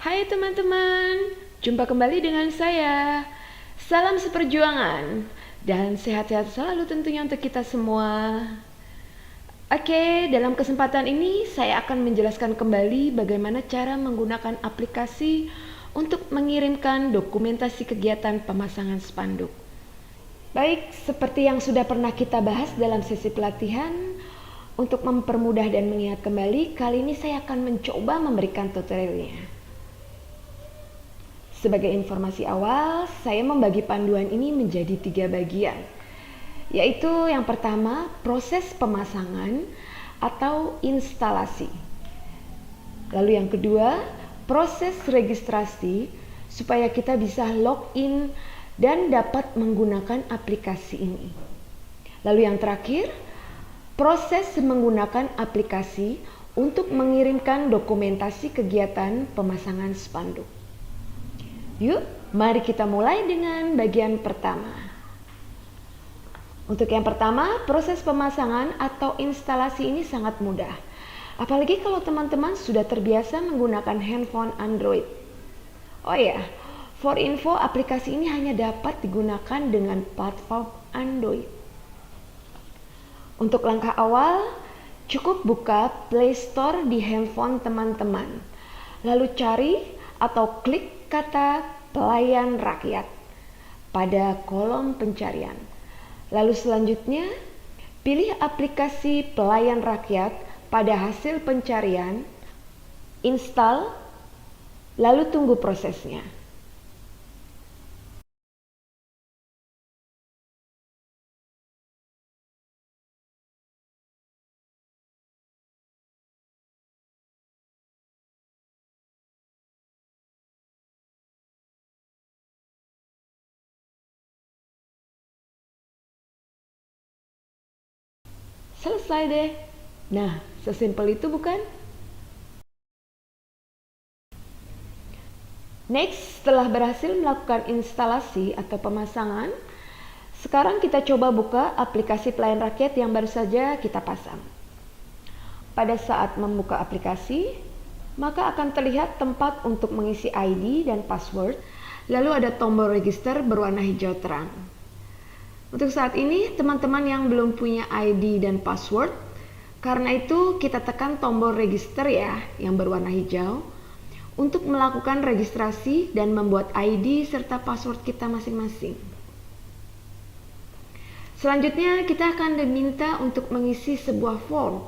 Hai teman-teman, jumpa kembali dengan saya. Salam seperjuangan dan sehat-sehat selalu tentunya untuk kita semua. Oke, dalam kesempatan ini saya akan menjelaskan kembali bagaimana cara menggunakan aplikasi untuk mengirimkan dokumentasi kegiatan pemasangan spanduk. Baik, seperti yang sudah pernah kita bahas dalam sesi pelatihan, untuk mempermudah dan mengingat kembali, kali ini saya akan mencoba memberikan tutorialnya. Sebagai informasi awal, saya membagi panduan ini menjadi 3 bagian, yaitu yang pertama, proses pemasangan atau instalasi. Lalu yang kedua, proses registrasi supaya kita bisa login dan dapat menggunakan aplikasi ini. Lalu yang terakhir, proses menggunakan aplikasi untuk mengirimkan dokumentasi kegiatan pemasangan spanduk. Yuk, mari kita mulai dengan bagian pertama. Untuk yang pertama, proses pemasangan atau instalasi ini sangat mudah. Apalagi kalau teman-teman sudah terbiasa menggunakan handphone Android. Oh ya, for info, aplikasi ini hanya dapat digunakan dengan platform Android. Untuk langkah awal, cukup buka Play Store di handphone teman-teman. Lalu cari atau klik kata pelayan rakyat pada kolom pencarian. Lalu selanjutnya, pilih aplikasi pelayan rakyat pada hasil pencarian, install, lalu tunggu prosesnya. Selesai deh. Nah, sesimpel itu bukan? Next, setelah berhasil melakukan instalasi atau pemasangan, sekarang kita coba buka aplikasi pelayan rakyat yang baru saja kita pasang. Pada saat membuka aplikasi, maka akan terlihat tempat untuk mengisi ID dan password, lalu ada tombol register berwarna hijau terang. Untuk saat ini, teman-teman yang belum punya ID dan password, karena itu kita tekan tombol register ya, yang berwarna hijau, untuk melakukan registrasi dan membuat ID serta password kita masing-masing. Selanjutnya, kita akan diminta untuk mengisi sebuah form.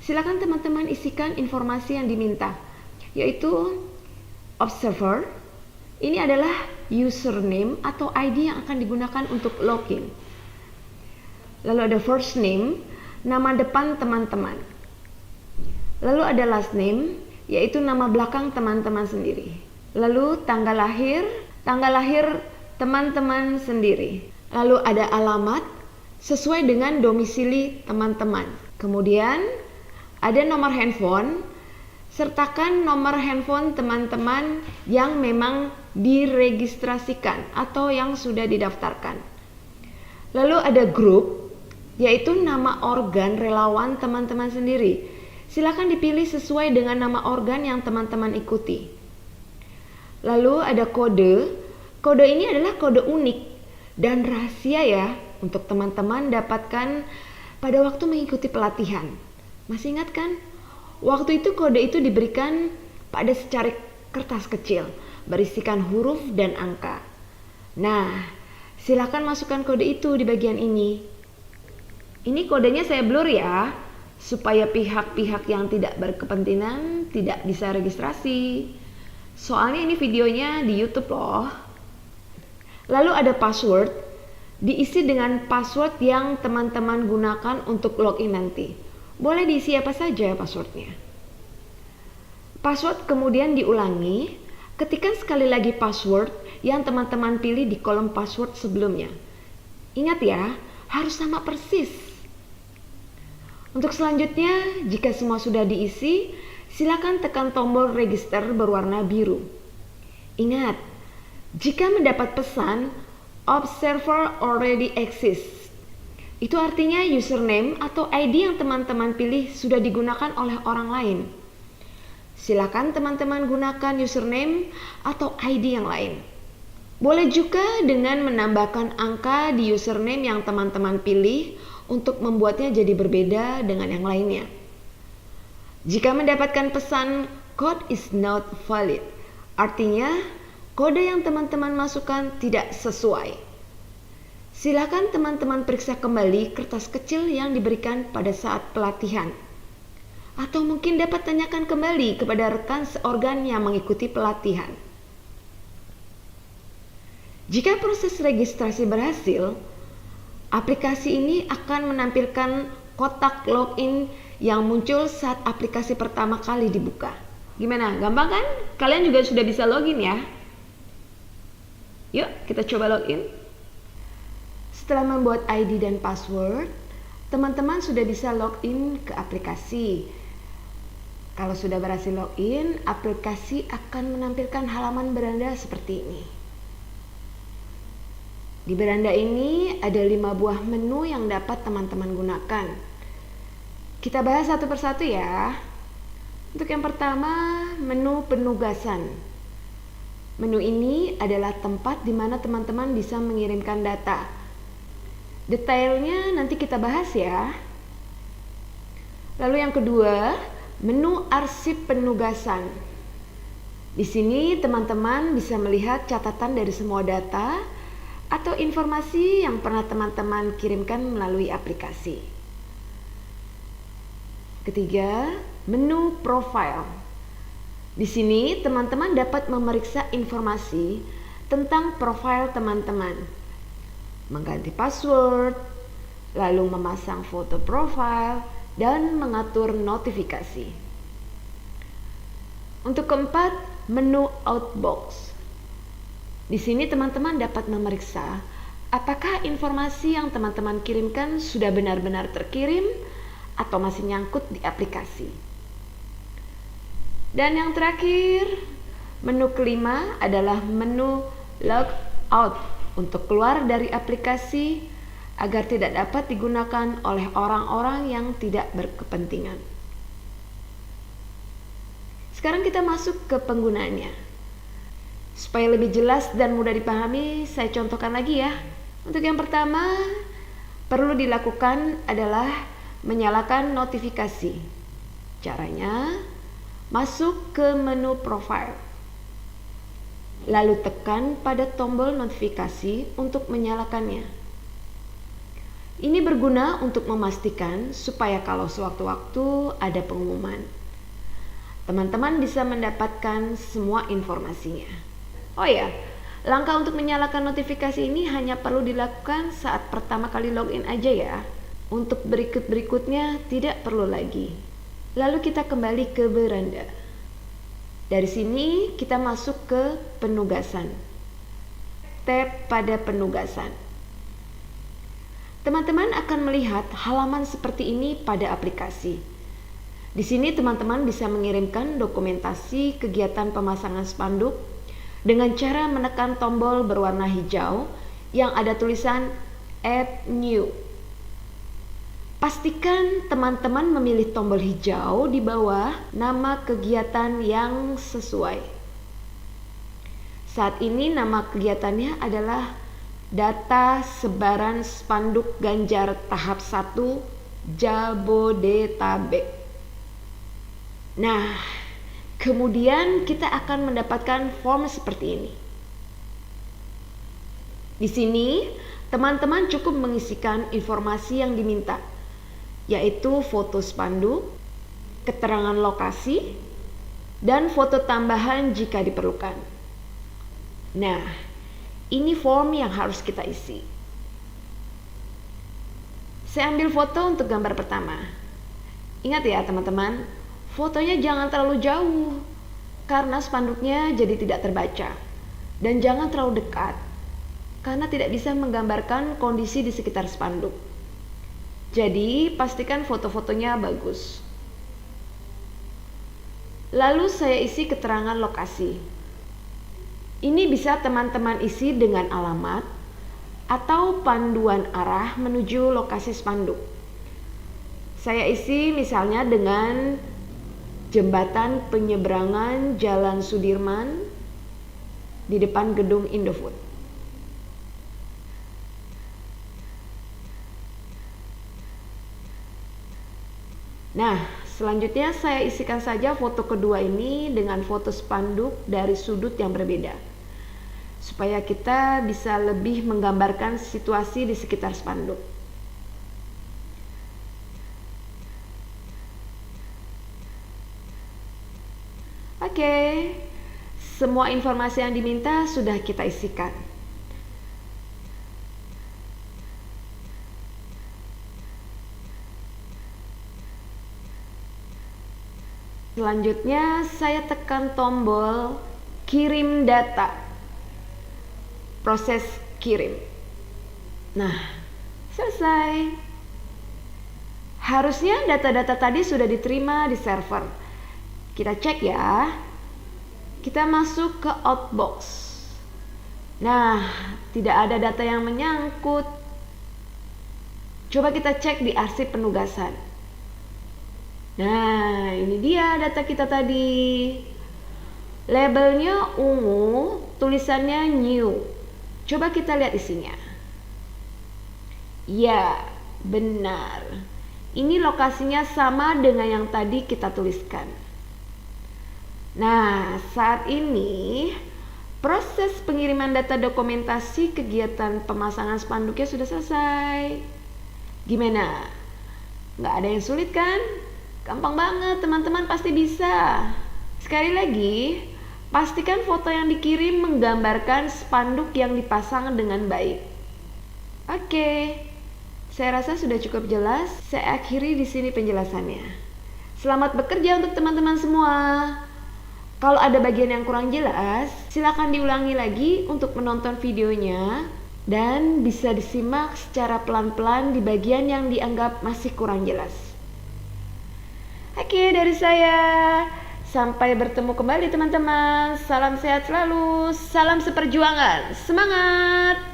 Silakan teman-teman isikan informasi yang diminta, yaitu observer. Ini adalah username atau ID yang akan digunakan untuk login. Lalu ada first name, nama depan teman-teman. Lalu ada last name, yaitu nama belakang teman-teman sendiri. Lalu tanggal lahir teman-teman sendiri. Lalu ada alamat sesuai dengan domisili teman-teman. Kemudian ada nomor handphone, sertakan nomor handphone teman-teman yang memang diregistrasikan atau yang sudah didaftarkan. Lalu ada grup, yaitu nama organ relawan teman-teman sendiri. Silakan dipilih sesuai dengan nama organ yang teman-teman ikuti. Lalu ada kode. Kode ini adalah kode unik dan rahasia ya untuk teman-teman dapatkan pada waktu mengikuti pelatihan. Masih ingat kan? Waktu itu kode itu diberikan pada secarik kertas kecil berisikan huruf dan angka. Nah, silakan masukkan kode itu di bagian ini. Ini kodenya saya blur ya, supaya pihak-pihak yang tidak berkepentingan tidak bisa registrasi. Soalnya ini videonya di YouTube loh. Lalu ada password, diisi dengan password yang teman-teman gunakan untuk login nanti. Boleh diisi apa saja passwordnya. Password kemudian diulangi. Ketikkan sekali lagi password yang teman-teman pilih di kolom password sebelumnya. Ingat ya, harus sama persis. Untuk selanjutnya, jika semua sudah diisi, silakan tekan tombol register berwarna biru. Ingat, jika mendapat pesan observer already exists, itu artinya username atau ID yang teman-teman pilih sudah digunakan oleh orang lain. Silakan teman-teman gunakan username atau ID yang lain. Boleh juga dengan menambahkan angka di username yang teman-teman pilih untuk membuatnya jadi berbeda dengan yang lainnya. Jika mendapatkan pesan code is not valid, artinya kode yang teman-teman masukkan tidak sesuai. Silakan teman-teman periksa kembali kertas kecil yang diberikan pada saat pelatihan. Atau mungkin dapat tanyakan kembali kepada rekan seorgan yang mengikuti pelatihan. Jika proses registrasi berhasil, aplikasi ini akan menampilkan kotak login yang muncul saat aplikasi pertama kali dibuka. Gimana? Gampang kan? Kalian juga sudah bisa login ya? Yuk, kita coba login. Setelah membuat ID dan password, teman-teman sudah bisa login ke aplikasi. Kalau sudah berhasil login, aplikasi akan menampilkan halaman beranda seperti ini. Di beranda ini ada 5 buah menu yang dapat teman-teman gunakan. Kita bahas satu persatu ya. Untuk yang pertama, menu penugasan. Menu ini adalah tempat di mana teman-teman bisa mengirimkan data. Detailnya nanti kita bahas ya. Lalu yang kedua, menu arsip penugasan. Di sini teman-teman bisa melihat catatan dari semua data atau informasi yang pernah teman-teman kirimkan melalui aplikasi. Ketiga, menu profile. Di sini teman-teman dapat memeriksa informasi tentang profil teman-teman, mengganti password, lalu memasang foto profile, dan mengatur notifikasi. Untuk keempat, menu outbox. Di sini teman-teman dapat memeriksa apakah informasi yang teman-teman kirimkan sudah benar-benar terkirim atau masih nyangkut di aplikasi. Dan yang terakhir, menu kelima adalah menu logout untuk keluar dari aplikasi agar tidak dapat digunakan oleh orang-orang yang tidak berkepentingan. Sekarang kita masuk ke penggunaannya. Supaya lebih jelas dan mudah dipahami, saya contohkan lagi ya. Untuk yang pertama, perlu dilakukan adalah menyalakan notifikasi. Caranya, masuk ke menu profile. Lalu tekan pada tombol notifikasi untuk menyalakannya. Ini berguna untuk memastikan supaya kalau sewaktu-waktu ada pengumuman, teman-teman bisa mendapatkan semua informasinya. Oh ya, langkah untuk menyalakan notifikasi ini hanya perlu dilakukan saat pertama kali login aja ya. Untuk berikut-berikutnya tidak perlu lagi. Lalu kita kembali ke beranda. Dari sini kita masuk ke penugasan. Tab pada penugasan. Teman-teman akan melihat halaman seperti ini pada aplikasi. Di sini teman-teman bisa mengirimkan dokumentasi kegiatan pemasangan spanduk dengan cara menekan tombol berwarna hijau yang ada tulisan Add New. Pastikan teman-teman memilih tombol hijau di bawah nama kegiatan yang sesuai. Saat ini nama kegiatannya adalah Data Sebaran Spanduk Ganjar Tahap 1 Jabodetabek. Nah, kemudian kita akan mendapatkan form seperti ini. Di sini, teman-teman cukup mengisikan informasi yang diminta, yaitu foto spanduk, keterangan lokasi, dan foto tambahan jika diperlukan. Nah, ini form yang harus kita isi. Saya ambil foto untuk gambar pertama. Ingat ya teman-teman, fotonya jangan terlalu jauh karena spanduknya jadi tidak terbaca. Dan jangan terlalu dekat karena tidak bisa menggambarkan kondisi di sekitar spanduk. Jadi pastikan foto-fotonya bagus. Lalu saya isi keterangan lokasi. Ini bisa teman-teman isi dengan alamat atau panduan arah menuju lokasi spanduk. Saya isi misalnya dengan jembatan penyeberangan Jalan Sudirman di depan gedung Indofood. Nah, selanjutnya saya isikan saja foto kedua ini dengan foto spanduk dari sudut yang berbeda, supaya kita bisa lebih menggambarkan situasi di sekitar spanduk. Oke, semua informasi yang diminta sudah kita isikan. Selanjutnya saya tekan tombol kirim data. Proses kirim. Nah, selesai. Harusnya data-data tadi sudah diterima di server. Kita cek ya. Kita masuk ke outbox. Nah, tidak ada data yang menyangkut. Coba kita cek di arsip penugasan. Nah, ini dia data kita tadi. Labelnya ungu, tulisannya new. Coba kita lihat isinya. Ya, benar. Ini lokasinya sama dengan yang tadi kita tuliskan. Nah, saat ini proses pengiriman data dokumentasi kegiatan pemasangan spanduknya sudah selesai. Gimana? Nggak ada yang sulit kan? Gampang banget, teman-teman pasti bisa. Sekali lagi, pastikan foto yang dikirim menggambarkan spanduk yang dipasang dengan baik. Oke, saya rasa sudah cukup jelas. Saya akhiri di sini penjelasannya. Selamat bekerja untuk teman-teman semua. Kalau ada bagian yang kurang jelas, silakan diulangi lagi untuk menonton videonya dan bisa disimak secara pelan-pelan di bagian yang dianggap masih kurang jelas. Oke, dari saya. Sampai bertemu kembali teman-teman. Salam sehat selalu. Salam seperjuangan. Semangat!